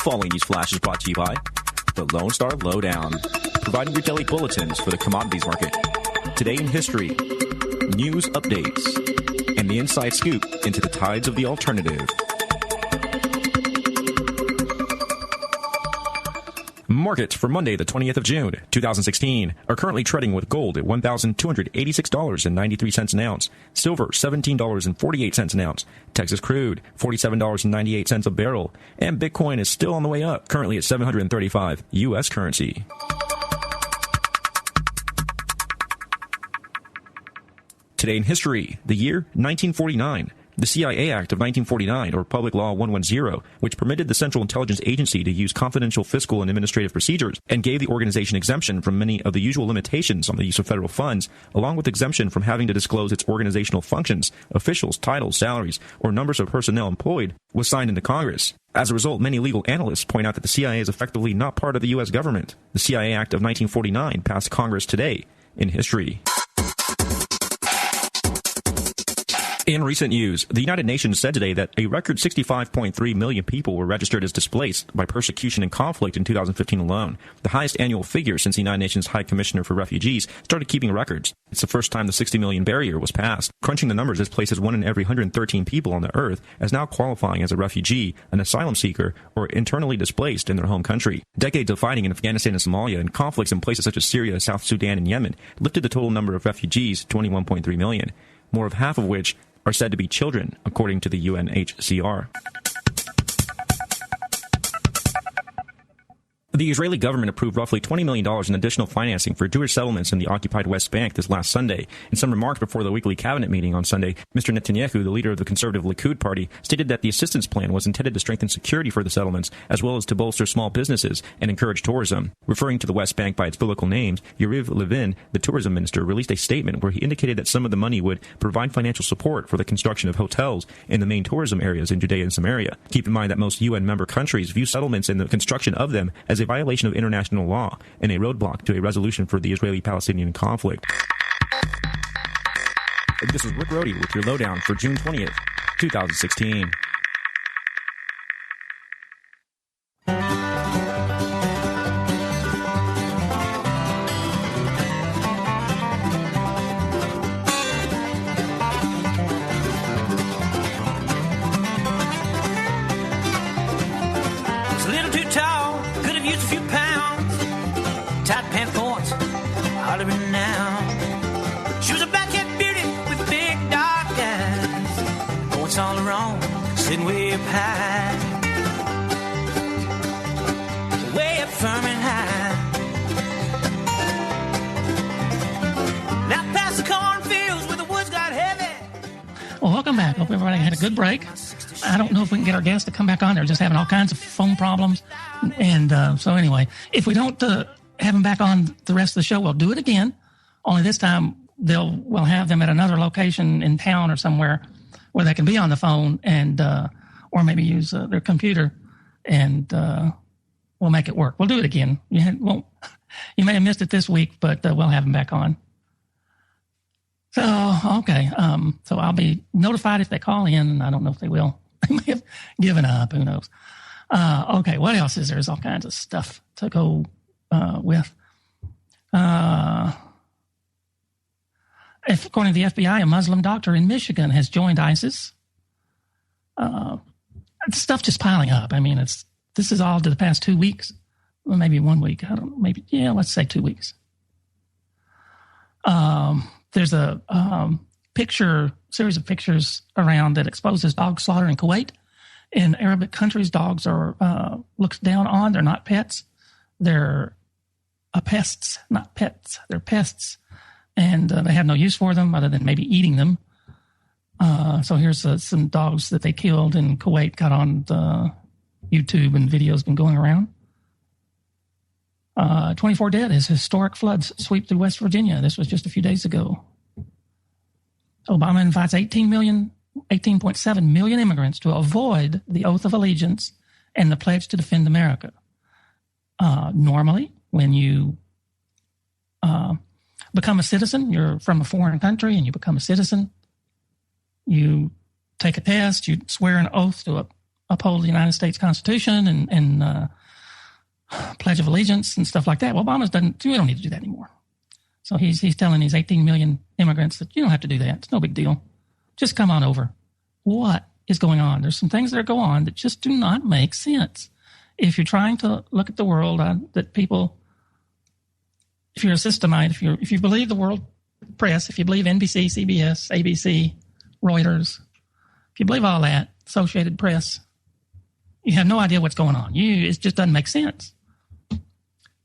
following news flash is brought to you by the Lone Star Lowdown, providing your daily bulletins for the commodities market. Today in history, news updates, and the inside scoop into the tides of the alternative. Markets for Monday, the 20th of June, 2016, are currently trading with gold at $1,286.93 an ounce, silver $17.48 an ounce, Texas crude $47.98 a barrel, and Bitcoin is still on the way up, currently at 735 U.S. currency. Today in history, the year 1949. The CIA Act of 1949, or Public Law 110, which permitted the Central Intelligence Agency to use confidential fiscal and administrative procedures and gave the organization exemption from many of the usual limitations on the use of federal funds, along with exemption from having to disclose its organizational functions, officials, titles, salaries, or numbers of personnel employed, was signed into Congress. As a result, many legal analysts point out that the CIA is effectively not part of the U.S. government. The CIA Act of 1949 passed Congress today in history. In recent news, the United Nations said today that a record 65.3 million people were registered as displaced by persecution and conflict in 2015 alone, the highest annual figure since the United Nations High Commissioner for Refugees started keeping records. It's the first time the 60 million barrier was passed. Crunching the numbers, this places 1 in every 113 people on the earth as now qualifying as a refugee, an asylum seeker, or internally displaced in their home country. Decades of fighting in Afghanistan and Somalia and conflicts in places such as Syria, South Sudan, and Yemen lifted the total number of refugees to 21.3 million, more of half of which are said to be children, according to the UNHCR. The Israeli government approved roughly $20 million in additional financing for Jewish settlements in the occupied West Bank this last Sunday. In some remarks before the weekly cabinet meeting on Sunday, Mr. Netanyahu, the leader of the conservative Likud party, stated that the assistance plan was intended to strengthen security for the settlements, as well as to bolster small businesses and encourage tourism. Referring to the West Bank by its biblical names, Yariv Levin, the tourism minister, released a statement where he indicated that some of the money would provide financial support for the construction of hotels in the main tourism areas in Judea and Samaria. Keep in mind that most UN member countries view settlements and the construction of them as a violation of international law and a roadblock to a resolution for the Israeli-Palestinian conflict. This is Rick Rohde with your lowdown for June 20th, 2016. Sitting way up high, way up firm and high. Now past the cornfields where the woods got heavy. Well, welcome back. Hope everybody had a good break. I don't know if we can get our guests to come back on. They're just having all kinds of phone problems. And so anyway, if we don't have them back on the rest of the show, we'll do it again. Only this time we'll have them at another location in town or somewhere where they can be on the phone and or maybe use their computer, and we'll make it work. We'll do it again. You may have missed it this week, but we'll have them back on. So, okay. So I'll be notified if they call in, and I don't know if they will. They may have given up. Who knows? Okay, what else is there? There's all kinds of stuff to go with. According to the FBI, a Muslim doctor in Michigan has joined ISIS. Stuff just piling up. I mean, this is all to the past 2 weeks, well, maybe 1 week. I don't know. Let's say 2 weeks. There's a series of pictures around that exposes dog slaughter in Kuwait. In Arabic countries, dogs are looked down on. They're not pets. They're pests, not pets. They're pests. And they have no use for them other than maybe eating them. So here's some dogs that they killed in Kuwait, got on the YouTube, and video's been going around. 24 dead as historic floods sweep through West Virginia. This was just a few days ago. Obama invites 18.7 million immigrants to avoid the oath of allegiance and the pledge to defend America. Normally, when you become a citizen, you're from a foreign country and you become a citizen, you take a test, you swear an oath to uphold the United States Constitution and Pledge of Allegiance and stuff like that. Well, Obama doesn't. We don't need to do that anymore. So he's telling these 18 million immigrants that you don't have to do that. It's no big deal. Just come on over. What is going on? There's some things that go on that just do not make sense. If you're trying to look at the world, that people, if you're a systemite, if you believe the world press, if you believe NBC, CBS, ABC, Reuters, if you believe all that, Associated Press, you have no idea what's going on. It just doesn't make sense.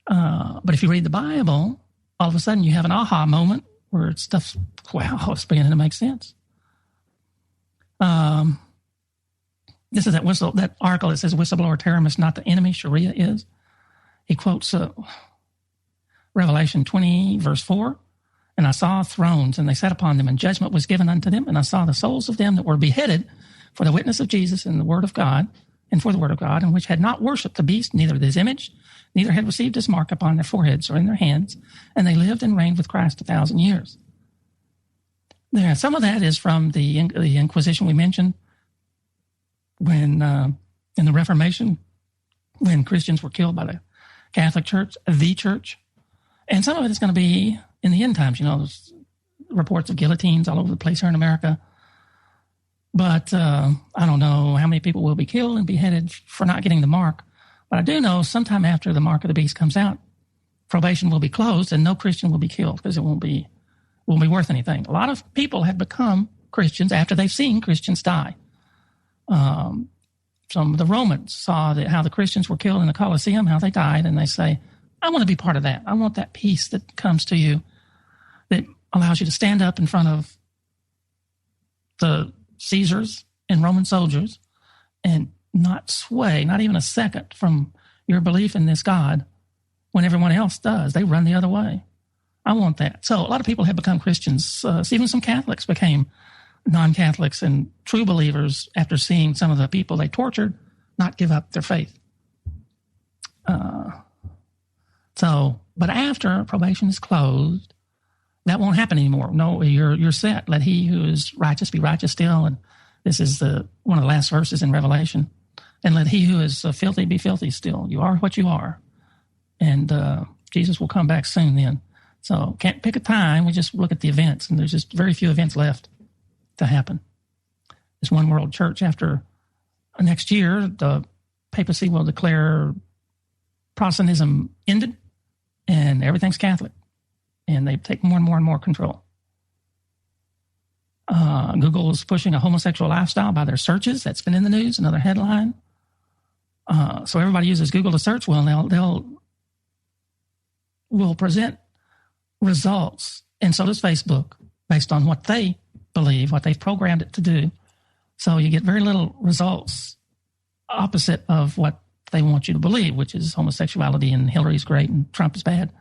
But if you read the Bible, all of a sudden you have an aha moment where stuff's, wow, it's beginning to make sense. This is that article that says whistleblower terrorism is not the enemy, Sharia is. He quotes Revelation 20, verse 4, and I saw thrones, and they sat upon them, and judgment was given unto them, and I saw the souls of them that were beheaded for the witness of Jesus and the word of God, and for the word of God, and which had not worshipped the beast, neither his image, neither had received his mark upon their foreheads or in their hands, and they lived and reigned with Christ 1,000 years. There, some of that is from the Inquisition we mentioned, when in the Reformation, when Christians were killed by the Catholic Church, the Church, and some of it is going to be in the end times. There's reports of guillotines all over the place here in America. But I don't know how many people will be killed and beheaded for not getting the mark. But I do know sometime after the mark of the beast comes out, probation will be closed and no Christian will be killed because it won't be worth anything. A lot of people have become Christians after they've seen Christians die. Some of the Romans saw how the Christians were killed in the Colosseum, how they died, and they say, I want to be part of that. I want that peace that comes to you that allows you to stand up in front of the Caesars and Roman soldiers and not sway, not even a second from your belief in this God when everyone else does. They run the other way. I want that. So a lot of people have become Christians. Even some Catholics became non-Catholics and true believers after seeing some of the people they tortured not give up their faith. But after probation is closed, that won't happen anymore. No, you're set. Let he who is righteous be righteous still. And this is one of the last verses in Revelation. And let he who is filthy be filthy still. You are what you are. And Jesus will come back soon then. So can't pick a time. We just look at the events, and there's just very few events left to happen. This one world church, after next year, the papacy will declare Protestantism ended and everything's Catholic. And they take more and more and more control. Google is pushing a homosexual lifestyle by their searches. That's been in the news, another headline. So everybody uses Google to search. Well, they'll present results, and so does Facebook, based on what they believe, what they've programmed it to do. So you get very little results opposite of what they want you to believe, which is homosexuality and Hillary's great and Trump is bad.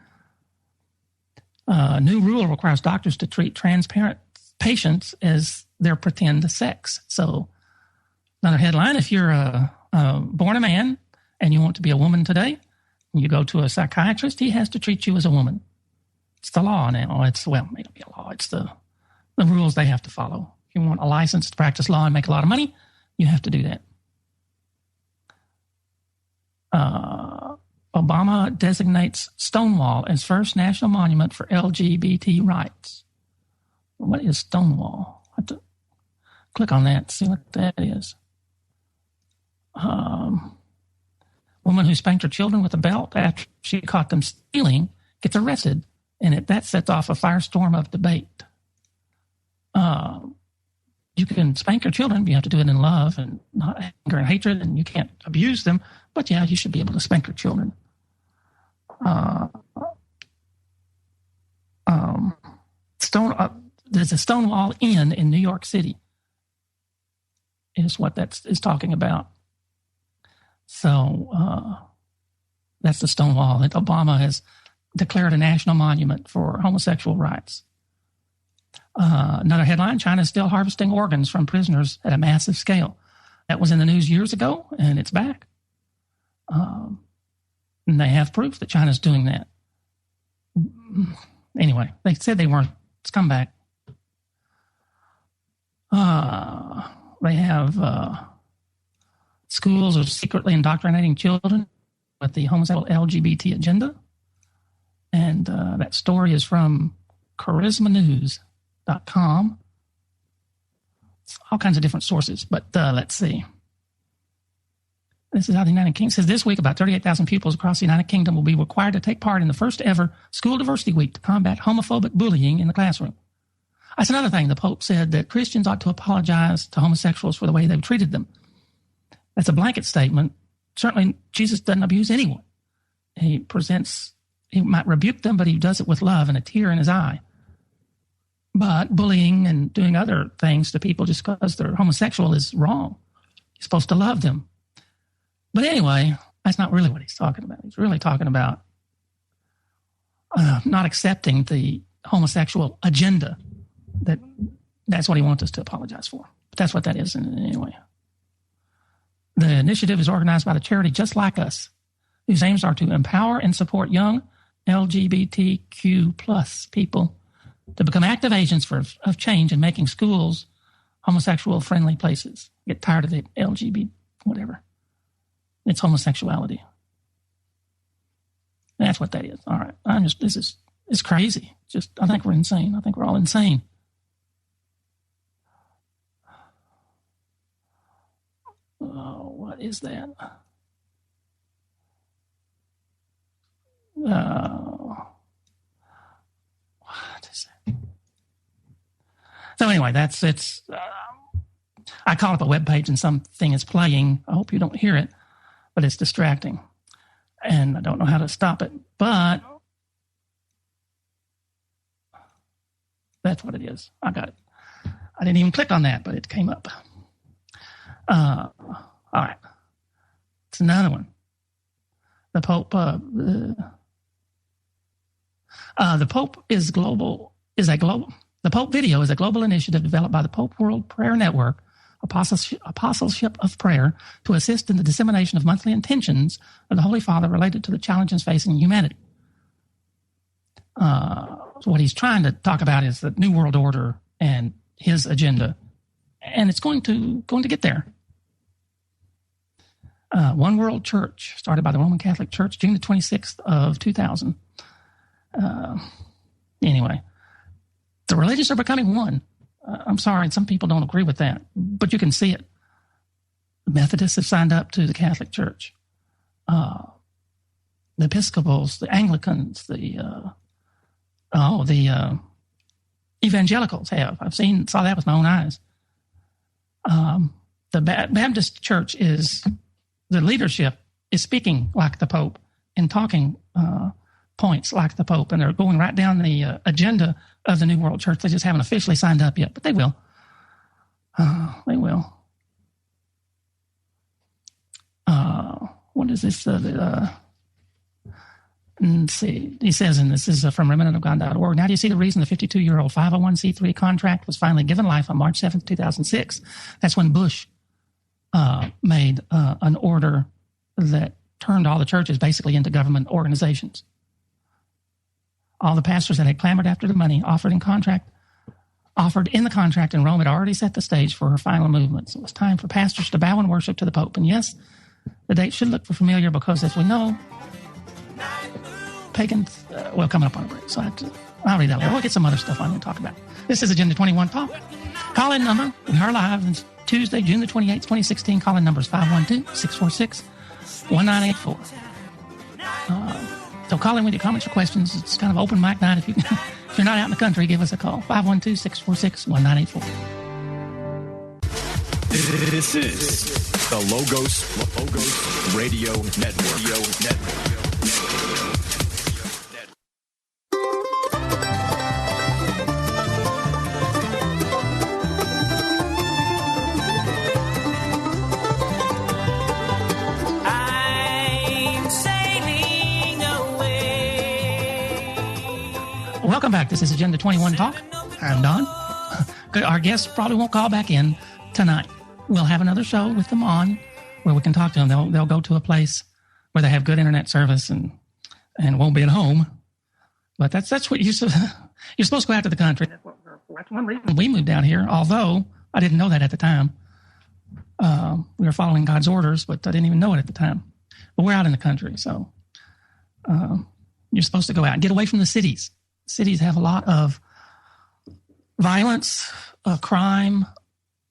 New rule requires doctors to treat transparent patients as their pretend sex. So another headline, if you're born a man and you want to be a woman today, and you go to a psychiatrist, he has to treat you as a woman. It's the law now. It may not be a law. It's the rules they have to follow. If you want a license to practice law and make a lot of money, you have to do that. Obama designates Stonewall as first national monument for LGBT rights. What is Stonewall? I have to click on that to see what that is. Woman who spanked her children with a belt after she caught them stealing gets arrested, and that sets off a firestorm of debate. You can spank your children, but you have to do it in love and not anger and hatred, and you can't abuse them. But yeah, you should be able to spank your children. There's a Stonewall Inn in New York City, is what that is talking about. So that's the Stonewall that Obama has declared a national monument for homosexual rights. Another headline, China is still harvesting organs from prisoners at a massive scale. That was in the news years ago, and it's back. And they have proof that China's doing that. Anyway, they said they weren't. It's come back. They have schools are secretly indoctrinating children with the homosexual LGBT agenda. And that story is from charismanews.com. It's all kinds of different sources, but let's see. This is how the United Kingdom says this week about 38,000 pupils across the United Kingdom will be required to take part in the first ever School Diversity Week to combat homophobic bullying in the classroom. That's another thing. The Pope said that Christians ought to apologize to homosexuals for the way they've treated them. That's a blanket statement. Certainly, Jesus doesn't abuse anyone. He might rebuke them, but he does it with love and a tear in his eye. But bullying and doing other things to people just because they're homosexual is wrong. You're supposed to love them. But anyway, that's not really what he's talking about. He's really talking about not accepting the homosexual agenda. That's what he wants us to apologize for. But that's what that is anyway. The initiative is organized by the charity Just Like Us, whose aims are to empower and support young LGBTQ plus people to become active agents of change in making schools homosexual-friendly places. Get tired of the LGBT whatever. It's homosexuality. That's what that is. All right. It's crazy. I think we're insane. I think we're all insane. Oh, what is that? What is it? So anyway, I call up a web page and something is playing. I hope you don't hear it, but it's distracting. And I don't know how to stop it, but that's what it is. I got it. I didn't even click on that, but it came up. All right. It's another one. The Pope, the Pope The Pope Video is a global initiative developed by the Pope World Prayer Network, Apostleship of Prayer, to assist in the dissemination of monthly intentions of the Holy Father related to the challenges facing humanity. So what he's trying to talk about is the New World Order and his agenda, and it's going to get there. One World Church, started by the Roman Catholic Church, June the 26th of 2000. Anyway, the religions are becoming one. I'm sorry, some people don't agree with that, but you can see it. The Methodists have signed up to the Catholic Church. The Episcopals, the Anglicans, the Evangelicals have. Saw that with my own eyes. The Baptist Church the leadership is speaking like the Pope and talking points like the Pope, and they're going right down the agenda of the New World Church. They just haven't officially signed up yet, but they will. They will. What is this? Let's see. He says, and this is from remnantofgod.org. Now do you see the reason the 52-year-old 501c3 contract was finally given life on March 7th, 2006? That's when Bush made an order that turned all the churches basically into government organizations. All the pastors that had clamored after the money offered in the contract in Rome had already set the stage for her final movement. So it was time for pastors to bow and worship to the Pope. And yes, the date should look familiar because, as we know, pagans, coming up on a break. So I'll read that later. We'll get some other stuff on and talk about. This is Agenda 21 Talk. Call-in number. We are live. It's Tuesday, June the 28th, 2016. Call-in number is 512-646-1984. So call in with your comments or questions. It's kind of open mic night. If you're not out in the country, give us a call. 512-646-1984. This is the Logos Radio Network. Welcome back. This is Agenda 21 Talk. I'm Don. Our guests probably won't call back in tonight. We'll have another show with them on where we can talk to them. They'll go to a place where they have good internet service and won't be at home. But that's what you're supposed to go out to the country. That's one reason we moved down here, although I didn't know that at the time. We were following God's orders, but I didn't even know it at the time. But we're out in the country, so you're supposed to go out and get away from the cities. Cities have a lot of violence, crime,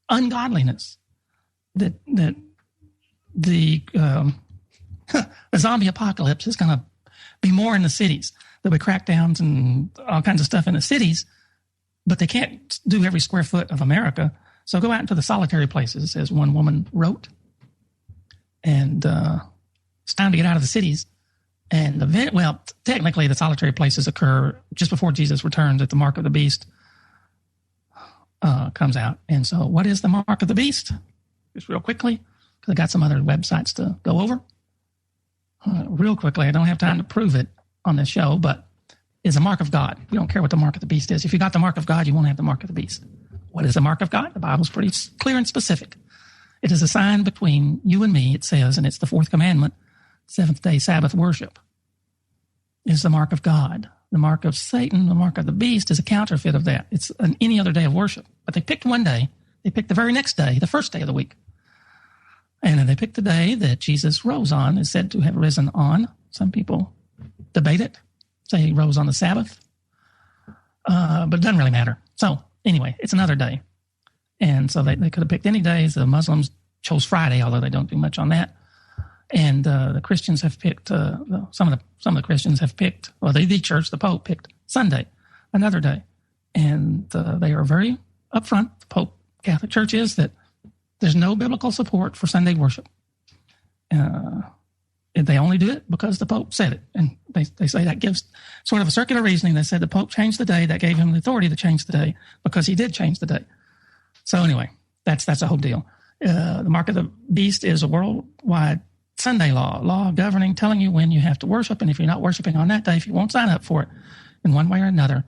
ungodliness. That the zombie apocalypse is going to be more in the cities. There'll be crackdowns and all kinds of stuff in the cities, but they can't do every square foot of America. So go out into the solitary places, as one woman wrote. And it's time to get out of the cities. And technically the solitary places occur just before Jesus returns at the mark of the beast comes out. And so what is the mark of the beast? Just real quickly, because I got some other websites to go over. Real quickly, I don't have time to prove it on this show, but it's a mark of God. We don't care what the mark of the beast is. If you got the mark of God, you won't have the mark of the beast. What is the mark of God? The Bible's pretty clear and specific. It is a sign between you and me, it says, and it's the fourth commandment, seventh-day Sabbath worship is the mark of God. The mark of Satan, the mark of the beast, is a counterfeit of that. It's any other day of worship. But they picked one day. They picked the very next day, the first day of the week. And they picked the day that Jesus rose on, is said to have risen on. Some people debate it, say he rose on the Sabbath. But it doesn't really matter. So anyway, it's another day. And so they could have picked any days. The Muslims chose Friday, although they don't do much on that. And the Christians have picked, some of the Christians have picked, or the church, the Pope picked Sunday, another day. And they are very upfront, the Pope, Catholic Church is, that there's no biblical support for Sunday worship. They only do it because the Pope said it. And they say that gives sort of a circular reasoning. They said the Pope changed the day. That gave him the authority to change the day because he did change the day. So anyway, that's a whole deal. The mark of the beast is a worldwide Sunday law governing, telling you when you have to worship. And if you're not worshiping on that day, if you won't sign up for it in one way or another,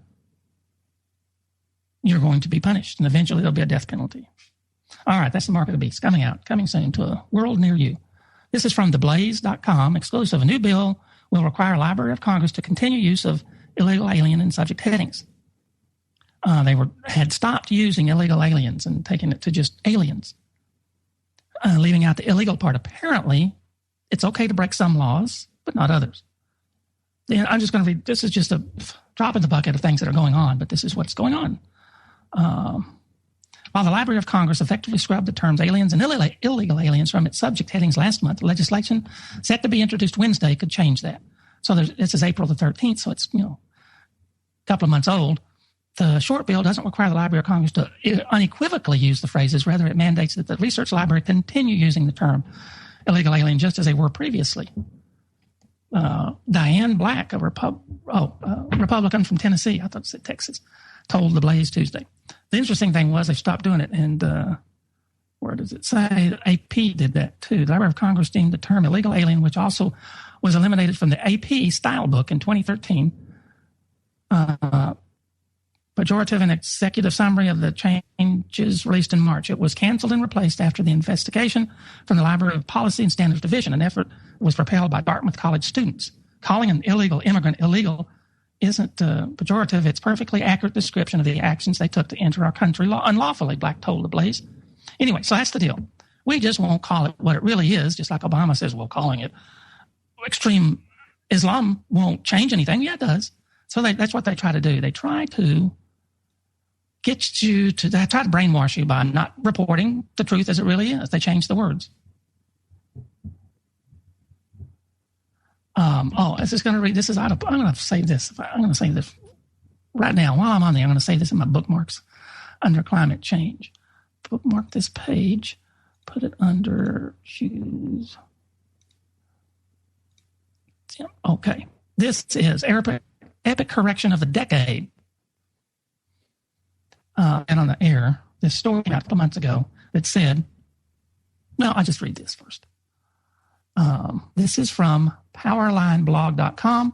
you're going to be punished. And eventually there'll be a death penalty. All right, that's the mark of the beast coming soon to a world near you. This is from theblaze.com, exclusive. A new bill will require Library of Congress to continue use of illegal alien and subject headings. They had stopped using illegal aliens and taking it to just aliens, leaving out the illegal part. Apparently, it's okay to break some laws, but not others. Then I'm just going to read. This is just a drop in the bucket of things that are going on, but this is what's going on. While the Library of Congress effectively scrubbed the terms aliens and illegal aliens from its subject headings last month, the legislation set to be introduced Wednesday could change that. So this is April the 13th, so it's a couple of months old. The short bill doesn't require the Library of Congress to unequivocally use the phrases. Rather, it mandates that the research library continue using the term illegal alien just as they were previously. Diane Black, a Republican from Tennessee, I thought it said Texas, told the Blaze Tuesday. The interesting thing was they stopped doing it, and where does it say? AP did that too. The Library of Congress deemed the term illegal alien, which also was eliminated from the AP style book in 2013, pejorative and executive summary of the changes released in March. It was canceled and replaced after the investigation from the Library of Policy and Standards Division. An effort was propelled by Dartmouth College students. Calling an illegal immigrant illegal isn't pejorative. It's perfectly accurate description of the actions they took to enter our country unlawfully, Black told the Blaze. Anyway, so that's the deal. We just won't call it what it really is, just like Obama says we're calling it. Extreme Islam won't change anything. Yeah, it does. So that's what they try to do. They try to get you to, they try to brainwash you by not reporting the truth as it really is. They change the words. This is going to read, this is out of, I'm going to save this. I'm going to save this right now. While I'm on there, I'm going to save this in my bookmarks under climate change. Bookmark this page, put it under choose. Okay. This is Epic Correction of the Decade. And on the air, this story a couple months ago that said, well, I'll just read this first. This is from powerlineblog.com.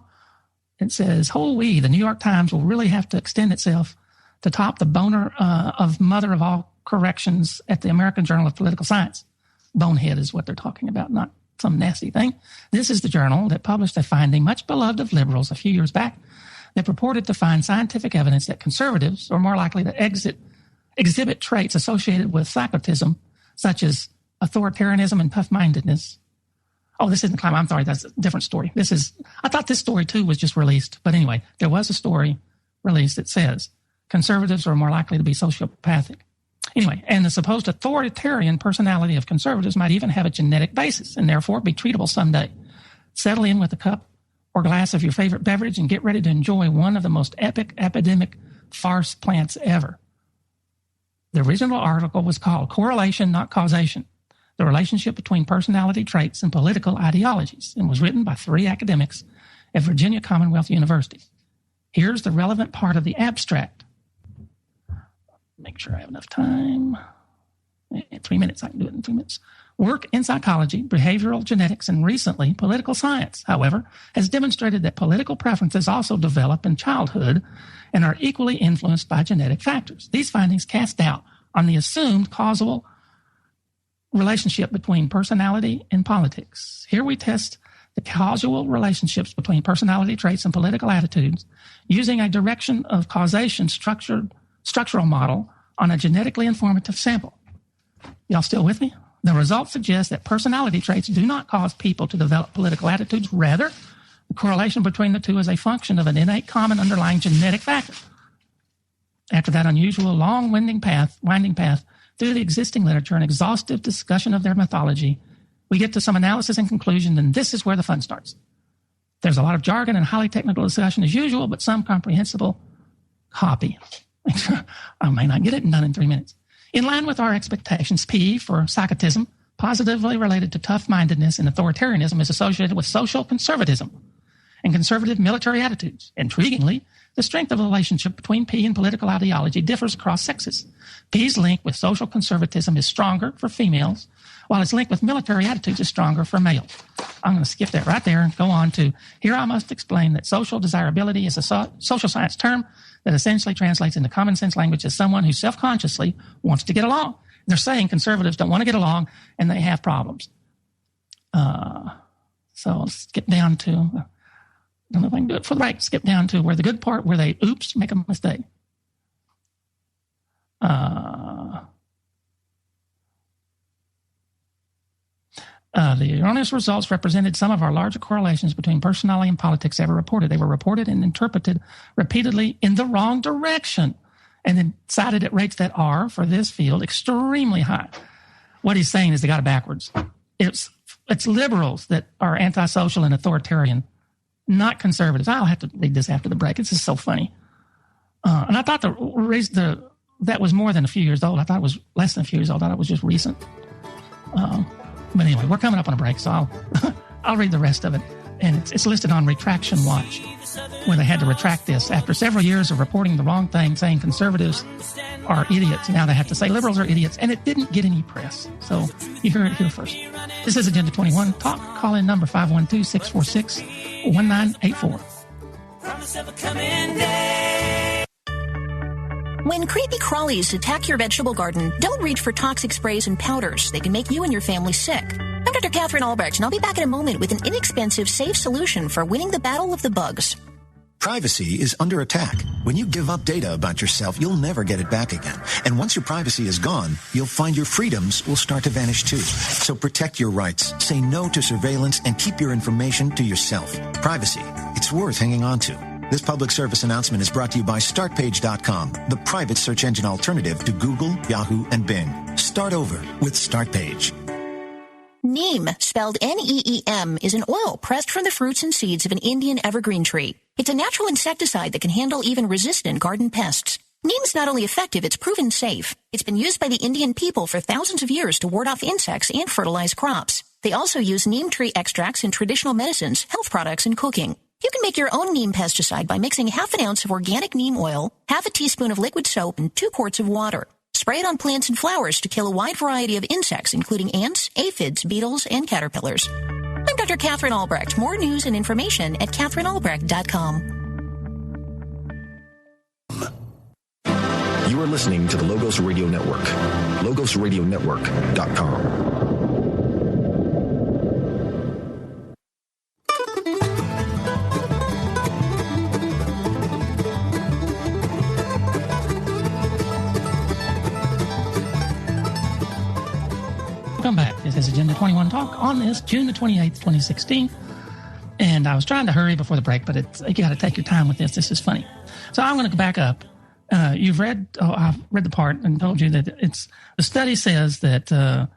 It says, the New York Times will really have to extend itself to top the boner of mother of all corrections at the American Journal of Political Science. Bonehead is what they're talking about, not some nasty thing. This is the journal that published a finding much beloved of liberals a few years back that purported to find scientific evidence that conservatives are more likely to exhibit traits associated with psychotism, such as authoritarianism and tough-mindedness. Oh, this isn't climate. I'm sorry. That's a different story. I thought this story too was just released. But anyway, there was a story released that says conservatives are more likely to be sociopathic. Anyway, and the supposed authoritarian personality of conservatives might even have a genetic basis and therefore be treatable someday. Settle in with a cup or glass of your favorite beverage and get ready to enjoy one of the most epic epidemic farce plants ever. The original article was called Correlation, Not Causation: The Relationship Between Personality Traits and Political Ideologies, and was written by 3 academics at Virginia Commonwealth University. Here's the relevant part of the abstract. Make sure I have enough time. 3 minutes. I can do it in 3 minutes. Work in psychology, behavioral genetics, and recently political science, however, has demonstrated that political preferences also develop in childhood and are equally influenced by genetic factors. These findings cast doubt on the assumed causal relationship between personality and politics. Here we test the causal relationships between personality traits and political attitudes using a direction of causation structural model on a genetically informative sample. Y'all still with me? The results suggest that personality traits do not cause people to develop political attitudes. Rather, the correlation between the two is a function of an innate common underlying genetic factor. After that unusual, long, winding path through the existing literature and exhaustive discussion of their mythology, we get to some analysis and conclusion, and this is where the fun starts. There's a lot of jargon and highly technical discussion as usual, but some comprehensible copy. I may not get it done in 3 minutes. In line with our expectations, P for psychotism, positively related to tough-mindedness and authoritarianism, is associated with social conservatism and conservative military attitudes. Intriguingly, the strength of the relationship between P and political ideology differs across sexes. P's link with social conservatism is stronger for females, while its link with military attitudes is stronger for males. I'm going to skip that right there and go on to, here I must explain that social desirability is a social science term that essentially translates into common sense language as someone who self-consciously wants to get along. They're saying conservatives don't want to get along and they have problems. So let's skip down to, I don't know if I can do it for the right, skip down to where the good part, where they, make a mistake. The erroneous results represented some of our larger correlations between personality and politics ever reported. They were reported and interpreted repeatedly in the wrong direction, and then cited at rates that are, for this field, extremely high. What he's saying is they got it backwards. It's liberals that are antisocial and authoritarian, not conservatives. I'll have to read this after the break. It's just so funny. And I thought that was more than a few years old. I thought it was less than a few years old. I thought it was just recent. But anyway, we're coming up on a break, so I'll read the rest of it. And it's listed on Retraction Watch, where they had to retract this. After several years of reporting the wrong thing, saying conservatives are idiots, now they have to say liberals are idiots, and it didn't get any press. So you heard it here first. This is Agenda 21 Talk. Call in number 512-646-1984. When creepy crawlies attack your vegetable garden, don't reach for toxic sprays and powders. They can make you and your family sick. I'm Dr. Catherine Albrecht, and I'll be back in a moment with an inexpensive, safe solution for winning the battle of the bugs. Privacy is under attack. When you give up data about yourself, you'll never get it back again. And once your privacy is gone, you'll find your freedoms will start to vanish too. So protect your rights, say no to surveillance, and keep your information to yourself. Privacy, it's worth hanging on to. This public service announcement is brought to you by StartPage.com, the private search engine alternative to Google, Yahoo, and Bing. Start over with StartPage. Neem, spelled N-E-E-M, is an oil pressed from the fruits and seeds of an Indian evergreen tree. It's a natural insecticide that can handle even resistant garden pests. Neem's not only effective, it's proven safe. It's been used by the Indian people for thousands of years to ward off insects and fertilize crops. They also use neem tree extracts in traditional medicines, health products, and cooking. You can make your own neem pesticide by mixing half an ounce of organic neem oil, half a teaspoon of liquid soap, and 2 quarts of water. Spray it on plants and flowers to kill a wide variety of insects, including ants, aphids, beetles, and caterpillars. I'm Dr. Catherine Albrecht. More news and information at CatherineAlbrecht.com. You are listening to the Logos Radio Network. LogosRadioNetwork.com. Welcome back. on this, June the 28th, 2016. And I was trying to hurry before the break, but you got to take your time with this. This is funny. So I'm going to back up. I've read the part and told you that the study says that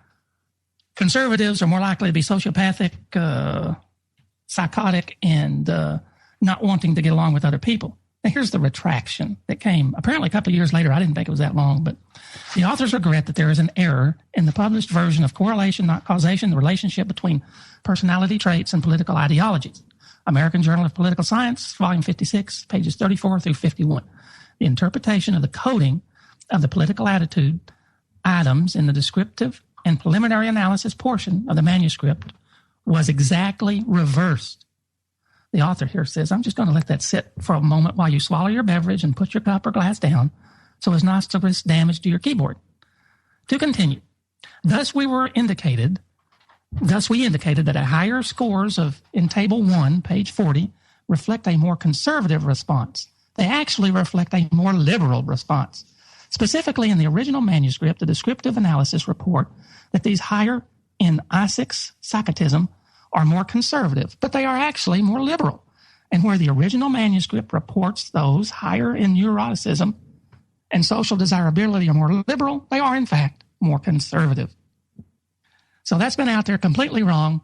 conservatives are more likely to be sociopathic, psychotic, and not wanting to get along with other people. Now, here's the retraction that came apparently a couple of years later. I didn't think it was that long, but the authors regret that there is an error in the published version of Correlation, Not Causation, the relationship between personality traits and political ideologies. American Journal of Political Science, volume 56, pages 34 through 51. The interpretation of the coding of the political attitude items in the descriptive and preliminary analysis portion of the manuscript was exactly reversed. The author here says, I'm just going to let that sit for a moment while you swallow your beverage and put your cup or glass down so as not to risk damage to your keyboard. To continue, thus we indicated that higher scores in Table 1, page 40, reflect a more conservative response. They actually reflect a more liberal response. Specifically, in the original manuscript, the descriptive analysis report that these higher in I6 psychotism are more conservative, but they are actually more liberal. And where the original manuscript reports those higher in neuroticism and social desirability are more liberal, they are, in fact, more conservative. So that's been out there completely wrong,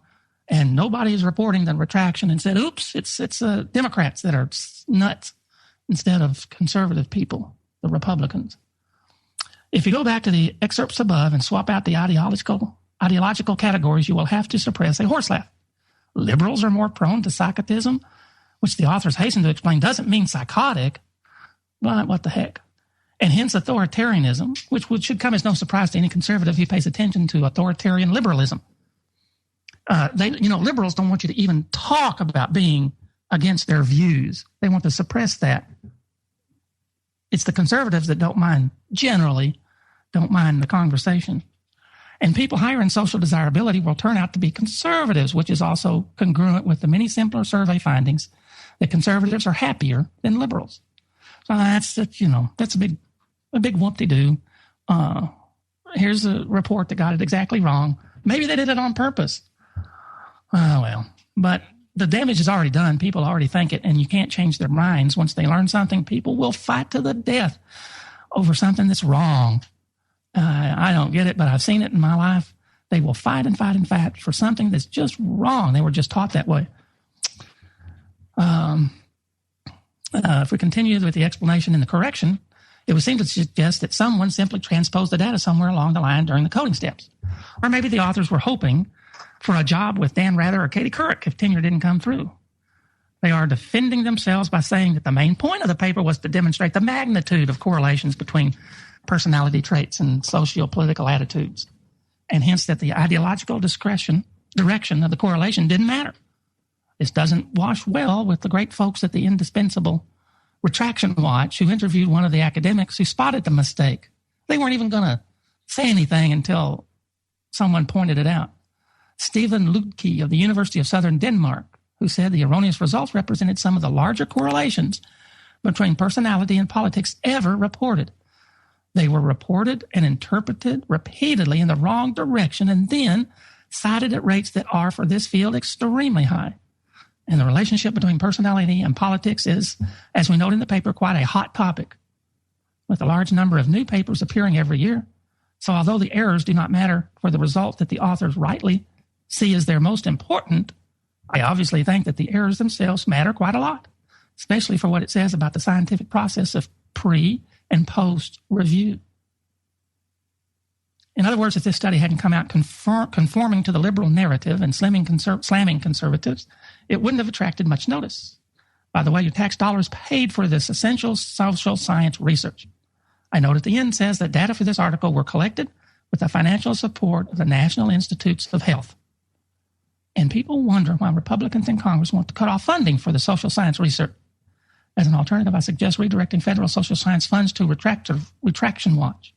and nobody is reporting the retraction and said, oops, it's Democrats that are nuts instead of conservative people, the Republicans. If you go back to the excerpts above and swap out the ideological categories, you will have to suppress a horse laugh. Liberals are more prone to psychotism, which the authors hasten to explain doesn't mean psychotic, but what the heck? And hence authoritarianism, which should come as no surprise to any conservative who pays attention to authoritarian liberalism. Liberals don't want you to even talk about being against their views. They want to suppress that. It's the conservatives that generally don't mind the conversation. And people higher in social desirability will turn out to be conservatives, which is also congruent with the many simpler survey findings that conservatives are happier than liberals. So that's a big whoop-de-doo. Here's a report that got it exactly wrong. Maybe they did it on purpose. But the damage is already done. People already think it, and you can't change their minds. Once they learn something, people will fight to the death over something that's wrong. I don't get it, but I've seen it in my life. They will fight and fight and fight for something that's just wrong. They were just taught that way. If we continue with the explanation and the correction, it would seem to suggest that someone simply transposed the data somewhere along the line during the coding steps. Or maybe the authors were hoping for a job with Dan Rather or Katie Couric if tenure didn't come through. They are defending themselves by saying that the main point of the paper was to demonstrate the magnitude of correlations between personality traits and socio-political attitudes, and hence that the ideological direction of the correlation didn't matter. This doesn't wash well with the great folks at the indispensable Retraction Watch who interviewed one of the academics who spotted the mistake. They weren't even going to say anything until someone pointed it out. Stephen Ludke of the University of Southern Denmark, who said the erroneous results represented some of the larger correlations between personality and politics ever reported. They were reported and interpreted repeatedly in the wrong direction and then cited at rates that are, for this field, extremely high. And the relationship between personality and politics is, as we note in the paper, quite a hot topic, with a large number of new papers appearing every year. So although the errors do not matter for the result that the authors rightly see as their most important, I obviously think that the errors themselves matter quite a lot, especially for what it says about the scientific process of pre- and post-review. In other words, if this study hadn't come out conforming to the liberal narrative and slamming conservatives, it wouldn't have attracted much notice. By the way, your tax dollars paid for this essential social science research. I note at the end says that data for this article were collected with the financial support of the National Institutes of Health. And people wonder why Republicans in Congress want to cut off funding for the social science research. As an alternative, I suggest redirecting federal social science funds to Retraction Watch.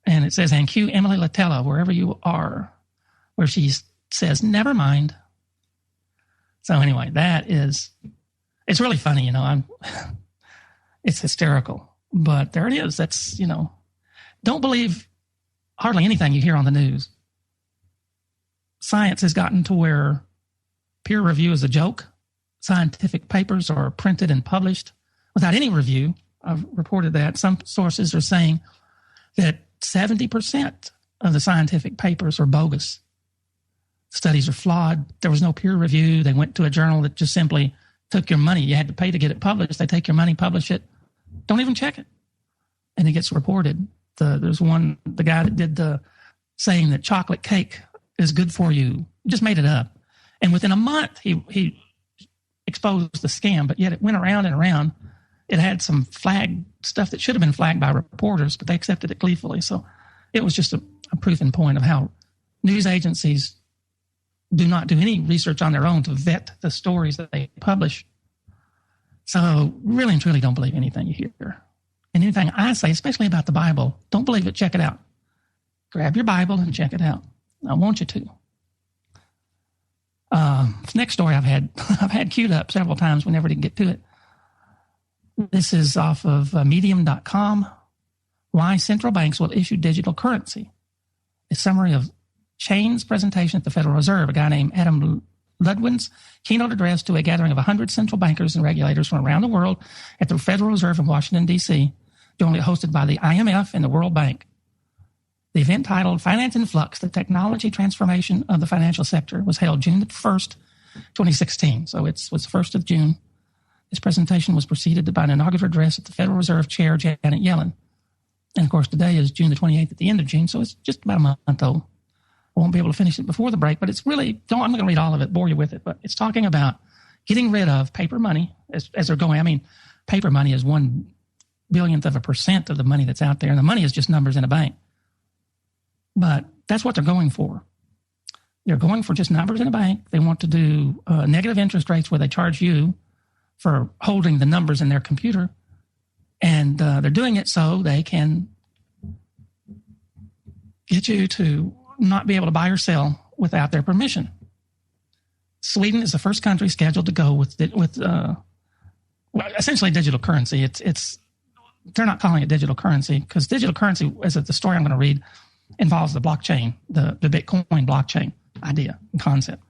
And it says, and cue Emily Latella, wherever you are, where she says, never mind. So anyway, it's really funny, it's hysterical. But there it is. That's, don't believe hardly anything you hear on the news. science has gotten to where peer review is a joke. Scientific papers are printed and published without any review. I've reported that. Some sources are saying that 70% of the scientific papers are bogus. Studies are flawed. There was no peer review. They went to a journal that just simply took your money. You had to pay to get it published. They take your money, publish it. Don't even check it. And it gets reported. There's the guy that did the saying that chocolate cake is good for you. He just made it up. And within a month, he exposed the scam, but yet it went around and around. It had some flag stuff that should have been flagged by reporters, but they accepted it gleefully. So it was just a proof in point of how news agencies do not do any research on their own to vet the stories that they publish. So really and truly don't believe anything you hear. And anything I say, especially about the Bible, don't believe it, check it out. Grab your Bible and check it out. I want you to. Next story I've had queued up several times. We never did get to it. This is off of medium.com. Why central banks will issue digital currency. A summary of Chain's presentation at the Federal Reserve, a guy named Adam Ludwin's keynote address to a gathering of 100 central bankers and regulators from around the world at the Federal Reserve in Washington, D.C., jointly hosted by the IMF and the World Bank. The event, titled Finance in Flux, the Technology Transformation of the Financial Sector, was held June 1st, 2016. So it was the 1st of June. This presentation was preceded by an inaugural address at the Federal Reserve Chair, Janet Yellen. And, of course, today is June the 28th at the end of June, so it's just about a month old. I won't be able to finish it before the break, but it's really, I'm not going to read all of it, bore you with it, but it's talking about getting rid of paper money as they're going. I mean, paper money is 1/1000% of the money that's out there, and the money is just numbers in a bank. But that's what they're going for. They're going for just numbers in a bank. They want to do negative interest rates where they charge you for holding the numbers in their computer. And they're doing it so they can get you to not be able to buy or sell without their permission. Sweden is the first country scheduled to go with essentially digital currency. It's they're not calling it digital currency because digital currency, as the story I'm going to read, involves the blockchain, the Bitcoin blockchain idea and concept.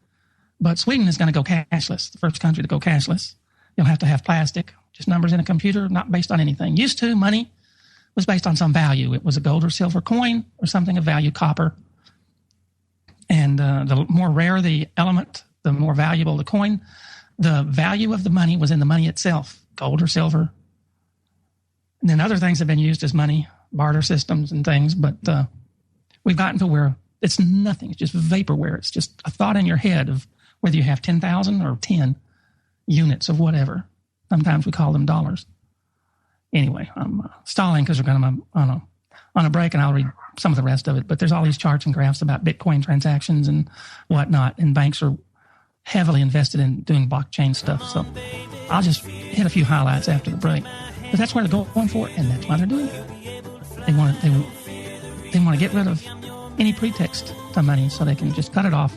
But Sweden is going to go cashless, the first country to go cashless. You'll have to have plastic, just numbers in a computer, not based on anything. Used to, money was based on some value. It was a gold or silver coin or something of value, copper. And the more rare the element, the more valuable the coin. The value of the money was in the money itself, gold or silver. And then other things have been used as money, barter systems and things, but we've gotten to where it's nothing. It's just vaporware. It's just a thought in your head of whether you have 10,000 or 10 units of whatever. Sometimes we call them dollars. Anyway, I'm stalling because we're going on a break, and I'll read some of the rest of it. But there's all these charts and graphs about Bitcoin transactions and whatnot, and banks are heavily invested in doing blockchain stuff. So I'll just hit a few highlights after the break. But that's where they're going for it, and that's why they're doing it. They want to get rid of any pretext to money so they can just cut it off.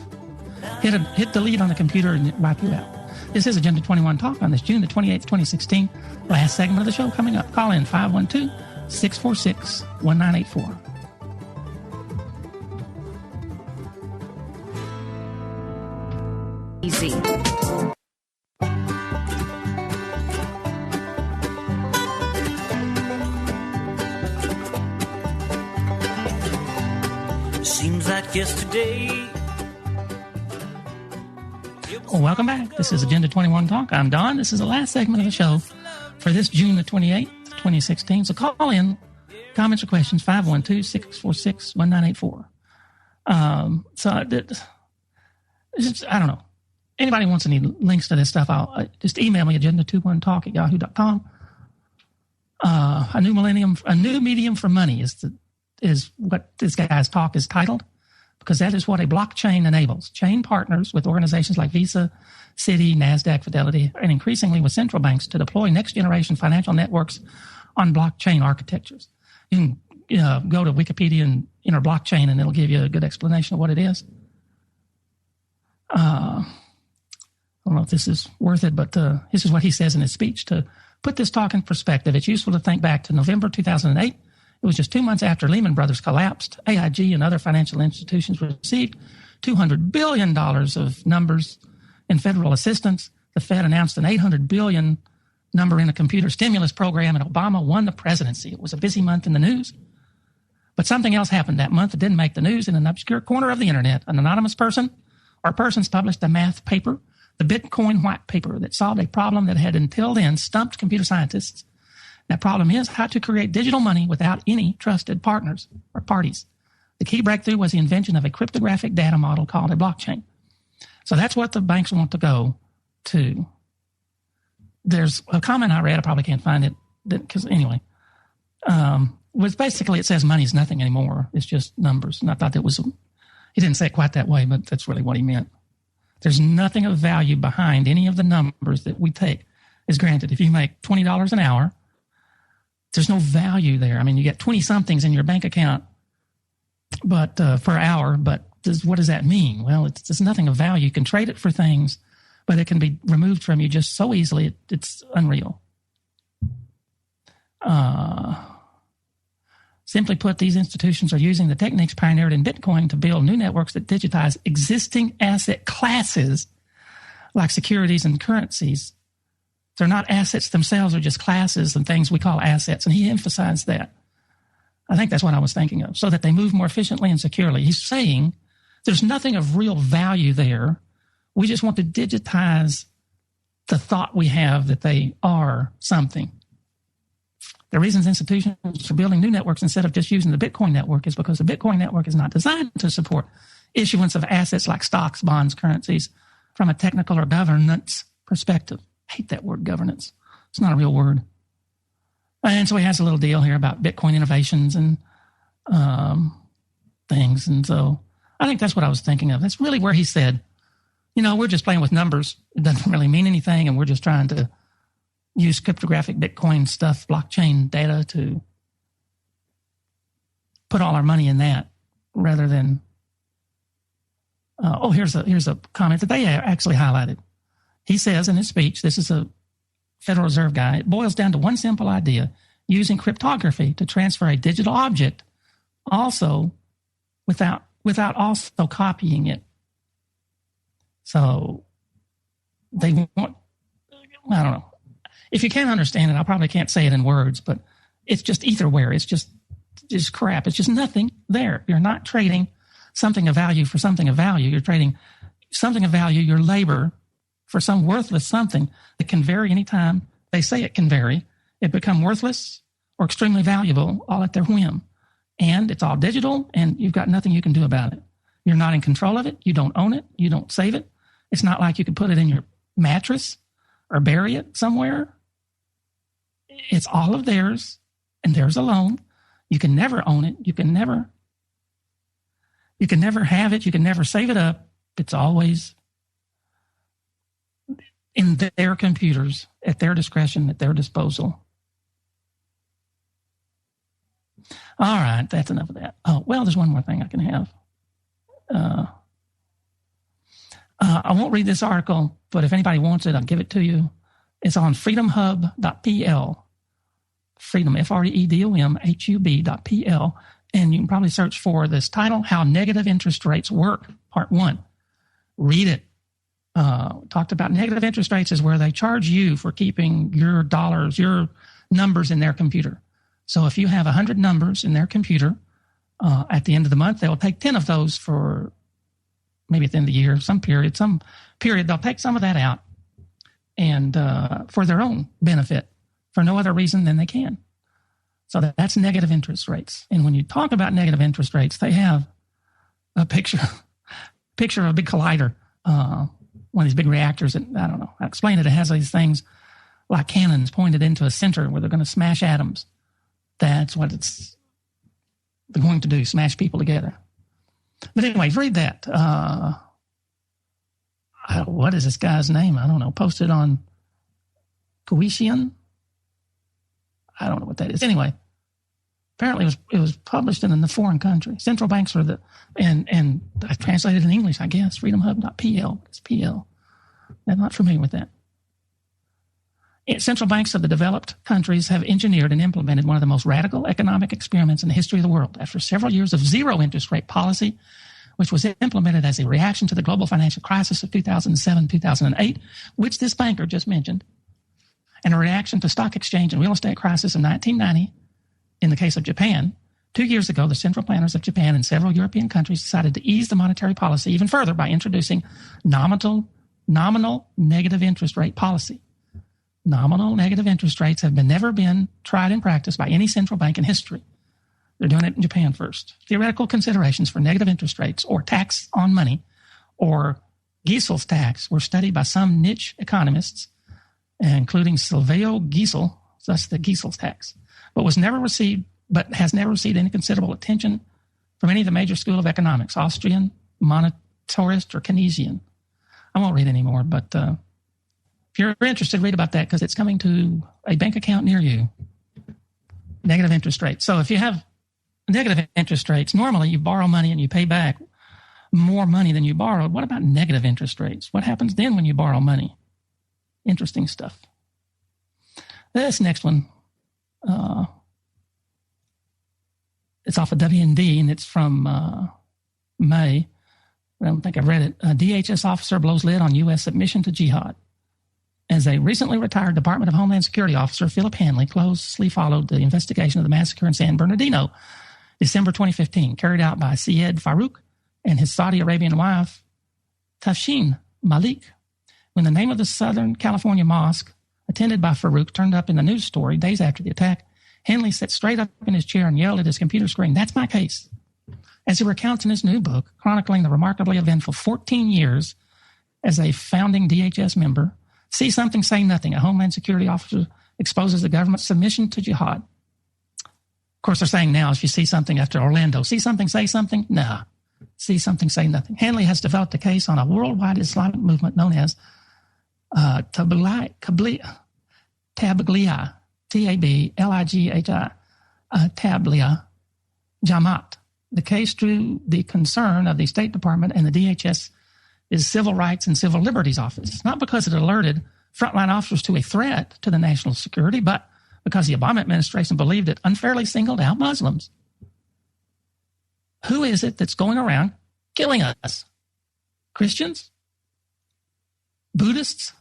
Hit delete on the computer and wipe you out. This is Agenda 21 Talk on this June the 28th, 2016. Last segment of the show coming up. Call in 512-646-1984. Easy. Seems like yesterday. Well, welcome back. This is Agenda 21 Talk. I'm Don. This is the last segment of the show for this June the 28th, 2016. So call in, comments or questions, 512-646-1984. I don't know. Anybody wants any links to this stuff, I'll just email me, agenda21talk@yahoo.com. A new medium for money is what this guy's talk is titled, because that is what a blockchain enables. Chain partners with organizations like Visa, Citi, NASDAQ, Fidelity, and increasingly with central banks to deploy next-generation financial networks on blockchain architectures. You can go to Wikipedia and enter blockchain, and it'll give you a good explanation of what it is. I don't know if this is worth it, but this is what he says in his speech. To put this talk in perspective, it's useful to think back to November 2008 It was just 2 months after Lehman Brothers collapsed. AIG and other financial institutions received $200 billion of numbers in federal assistance. The Fed announced an $800 billion number in a computer stimulus program, and Obama won the presidency. It was a busy month in the news. But something else happened that month that didn't make the news. In an obscure corner of the internet, an anonymous person or persons published a math paper, the Bitcoin white paper, that solved a problem that had until then stumped computer scientists. That problem is how to create digital money without any trusted partners or parties. The key breakthrough was the invention of a cryptographic data model called a blockchain. So that's what the banks want to go to. There's a comment I read, I probably can't find it, because anyway, was basically it says money's nothing anymore. It's just numbers. And I thought he didn't say it quite that way, but that's really what he meant. There's nothing of value behind any of the numbers that we take as granted. If you make $20 an hour, there's no value there. I mean, you get 20-somethings in your bank account but per hour, but what does that mean? Well, it's nothing of value. You can trade it for things, but it can be removed from you just so easily, it's unreal. Simply put, these institutions are using the techniques pioneered in Bitcoin to build new networks that digitize existing asset classes like securities and currencies. They're not assets themselves, they're just classes and things we call assets, and he emphasized that. I think that's what I was thinking of, so that they move more efficiently and securely. He's saying there's nothing of real value there. We just want to digitize the thought we have that they are something. The reasons institutions are building new networks instead of just using the Bitcoin network is because the Bitcoin network is not designed to support issuance of assets like stocks, bonds, currencies from a technical or governance perspective. I hate that word, governance. It's not a real word. And so he has a little deal here about Bitcoin innovations and things. And so I think that's what I was thinking of. That's really where he said, we're just playing with numbers. It doesn't really mean anything, and we're just trying to use cryptographic Bitcoin stuff, blockchain data, to put all our money in that rather than here's a comment that they actually highlighted. He says in his speech, this is a Federal Reserve guy, it boils down to one simple idea: using cryptography to transfer a digital object also without also copying it. So they want, I don't know. If you can't understand it, I probably can't say it in words, but it's just etherware. It's just crap. It's just nothing there. You're not trading something of value for something of value. You're trading something of value, your labor, for some worthless something that can vary anytime they say it can vary. It become worthless or extremely valuable all at their whim. And it's all digital, and you've got nothing you can do about it. You're not in control of it. You don't own it. You don't save it. It's not like you could put it in your mattress or bury it somewhere. It's all of theirs, and theirs alone. You can never own it. You can never have it. You can never save it up. It's always in their computers, at their discretion, at their disposal. All right, that's enough of that. Oh, well, there's one more thing I can have. I won't read this article, but if anybody wants it, I'll give it to you. It's on freedomhub.pl. Freedom, FREEDOMHUB.pl. And you can probably search for this title, How Negative Interest Rates Work, Part 1. Read it. Talked about negative interest rates is where they charge you for keeping your dollars, your numbers in their computer. So if you have 100 numbers in their computer, at the end of the month, they'll take 10 of those for maybe at the end of the year, some period, they'll take some of that out and for their own benefit for no other reason than they can. So that's negative interest rates. And when you talk about negative interest rates, they have a picture of a big collider, one of these big reactors. And I don't know, I explained it. It has these things like cannons pointed into a center where they're going to smash atoms. That's what it's going to do, smash people together. But anyways, read that. What is this guy's name? I don't know. Posted on Coetian. I don't know what that is. Anyway, apparently it was published in a foreign country. Central banks are and I translated it in English, I guess, freedomhub.pl. It's PL. I'm not familiar with that. Central banks of the developed countries have engineered and implemented one of the most radical economic experiments in the history of the world. After several years of zero interest rate policy, which was implemented as a reaction to the global financial crisis of 2007-2008, which this banker just mentioned, and a reaction to stock exchange and real estate crisis of 1990, in the case of Japan, 2 years ago, the central planners of Japan and several European countries decided to ease the monetary policy even further by introducing nominal negative interest rate policy. Nominal negative interest rates have never been tried in practice by any central bank in history. They're doing it in Japan first. Theoretical considerations for negative interest rates or tax on money or Giesel's tax were studied by some niche economists, including Silvio Giesel, that's the Giesel's tax, but has never received any considerable attention from any of the major schools of economics, Austrian, monetarist, or Keynesian. I won't read anymore, but if you're interested, read about that because it's coming to a bank account near you. Negative interest rates. So if you have negative interest rates, normally you borrow money and you pay back more money than you borrowed. What about negative interest rates? What happens then when you borrow money? Interesting stuff. This next one, it's off of WND and it's from May. I don't think I've read it. A DHS officer blows lid on U.S. submission to jihad. As a recently retired Department of Homeland Security officer, Philip Hanley closely followed the investigation of the massacre in San Bernardino, December 2015, carried out by Syed Farouk and his Saudi Arabian wife, Tafshin Malik. When the name of the Southern California mosque, attended by Farouk, turned up in the news story days after the attack, Hanley sat straight up in his chair and yelled at his computer screen, "That's my case." As he recounts in his new book, chronicling the remarkably eventful 14 years as a founding DHS member, See Something, Say Nothing, a Homeland Security officer exposes the government's submission to jihad. Of course, they're saying now, if you see something after Orlando, see something, say something? Nah. See something, say nothing. Hanley has developed a case on a worldwide Islamic movement known as Tabligha, Tabligha, Tabligha Jamaat. The case drew the concern of the State Department and the DHS is Civil Rights and Civil Liberties Office, not because it alerted frontline officers to a threat to the national security, but because the Obama administration believed it unfairly singled out Muslims. Who is it that's going around killing us? Christians? Buddhists?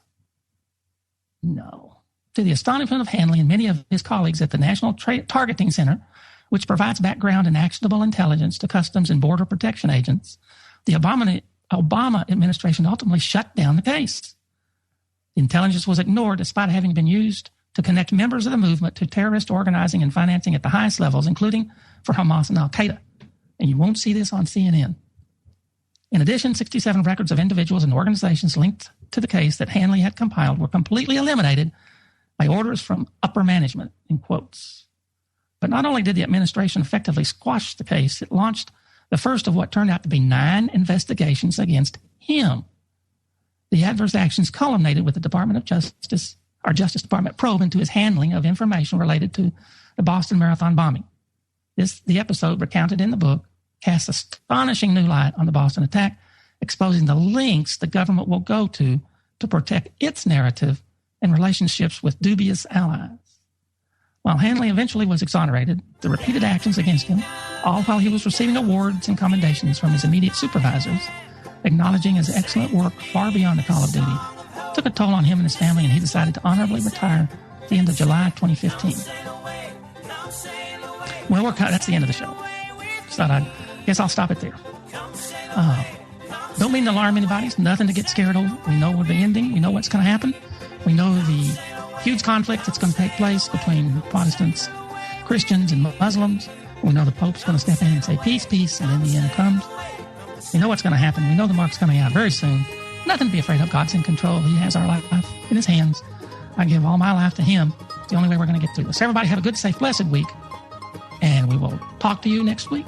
No. To the astonishment of Hanley and many of his colleagues at the National Targeting Center, which provides background and actionable intelligence to Customs and Border Protection agents, the Obama administration ultimately shut down the case. The intelligence was ignored despite having been used to connect members of the movement to terrorist organizing and financing at the highest levels, including for Hamas and Al-Qaeda. And you won't see this on CNN. In addition, 67 records of individuals and organizations linked to the case that Hanley had compiled were completely eliminated by orders from upper management, in quotes. But not only did the administration effectively squash the case, it launched the first of what turned out to be 9 investigations against him. The adverse actions culminated with the Department of Justice, our Justice Department probe into his handling of information related to the Boston Marathon bombing. The episode recounted in the book casts astonishing new light on the Boston attack, exposing the lengths the government will go to protect its narrative and relationships with dubious allies. While Hanley eventually was exonerated, the repeated actions against him, all while he was receiving awards and commendations from his immediate supervisors, acknowledging his excellent work far beyond the call of duty, took a toll on him and his family, and he decided to honorably retire at the end of July 2015. Well, that's the end of the show. So I guess I'll stop it there. Don't mean to alarm anybody. It's nothing to get scared over. We know the ending. We know what's going to happen. We know the huge conflict that's going to take place between Protestants, Christians, and Muslims. We know the Pope's going to step in and say, peace, peace, and then the end comes. We know what's going to happen. We know the mark's coming out very soon. Nothing to be afraid of. God's in control. He has our life in his hands. I give all my life to him. It's the only way we're going to get through this. Everybody have a good, safe, blessed week. And we will talk to you next week.